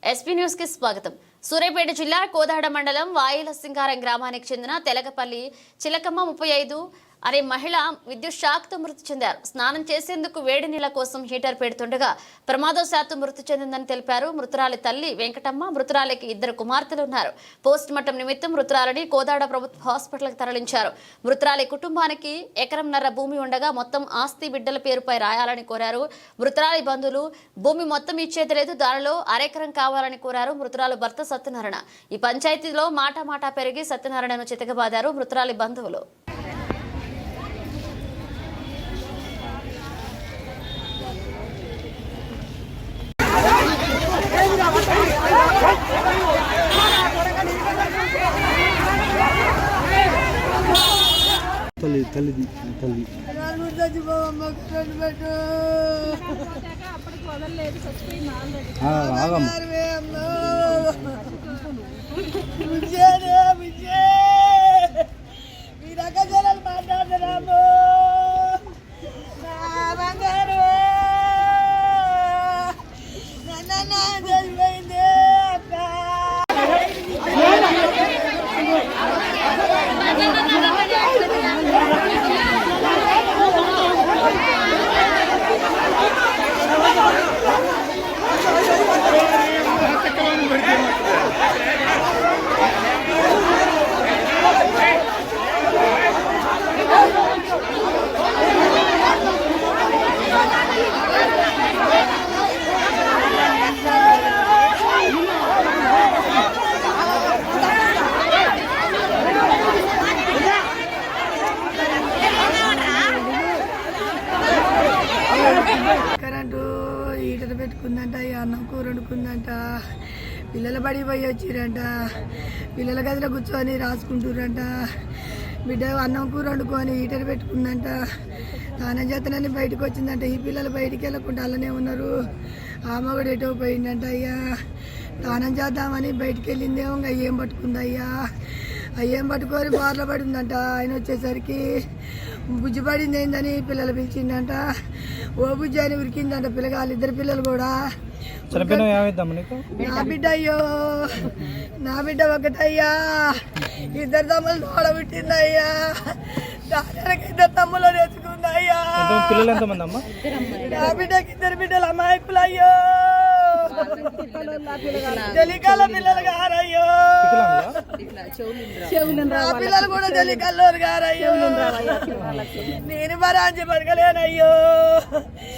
SP news కి స్వాగతం. సూర్యాపేట జిల్లా కోదాడ మండలం వాయిల సింగారం గ్రామానికి చెందిన తెలకపల్లి చిలకమ్మ 35 అనే మహిళ విద్యుత్ షాక్తో మృతి చెందారు. స్నానం చేసేందుకు వేడి నీళ్ల కోసం హీటర్ పెడుతుండగా ప్రమాదవశాత్తు మృతి చెందిందని తెలిపారు. మృతురాలి తల్లి వెంకటమ్మ, మృతురాలికి 2 కుమార్తెలు ఉన్నారు. పోస్ట్ మార్టం నిమిత్తం మృతురాలిని కోదాడ ప్రభుత్వ హాస్పిటల్కి తరలించారు. మృతురాలి కుటుంబానికి 1.5 ఎకరం భూమి ఉండగా మొత్తం ఆస్తి బిడ్డల పేరుపై రాయాలని కోరారు. మృతురాలి బంధువులు భూమి మొత్తం ఇచ్చేది లేదు, దానిలో 1/2 ఎకరం కావాలని కోరారు. మృతురాలు భర్త సత్యనారాయణ ఈ పంచాయతీలో మాట పెరిగి సత్యనారాయణను చితకబాదారు మృతురాలి బంధువులు. కరెంటు హీటర్ పెట్టుకుందంట, అన్నం కూర వండుకుందంట, పిల్లల బడికి పోయి వచ్చిరంట, పిల్లల గదిలో కూర్చొని రాసుకుంటురంట, బిడ్డ అన్నం కూర వండుకొని హీటర్ పెట్టుకుందంట, స్నానం చేతనని బయటకు వచ్చిందంట. ఈ పిల్లలు బయటికి వెళ్ళకుండా అలానే ఉన్నారు. ఆమె కూడా ఎటో పోయిందంట. అయ్యా స్నానం చేద్దామని బయటికి వెళ్ళిందేమో ఇంకా అయ్యేం పట్టుకుందయ్యా. అయ్యేం పట్టుకొని బార్లో పడిందంట. ఆయన వచ్చేసరికి బుజ్జి పడింది ఏందని పిల్లలు పిలిచిందంట. ఓ బుజ్జి అని ఉరికిందంట పిల్లగాళ్ళు, 2 పిల్లలు కూడా. నా బిడ్డ అయ్యో, నా బిడ్డ ఒకటయ్యా, 2 తమ్ములు తోడబుట్టిందయ్యా, దానికి 2 తమ్ములు తెచ్చుకుందయ్యా. నా బిడ్డకి 2 బిడ్డలు అమాయకులు అయ్యో, తెలికాల పిల్లలు గారయ్యో, నా పిల్లలు కూడా తెలికల్లోరు గారయ్యో, నేను బరాంచి పడగలేనయ్యో.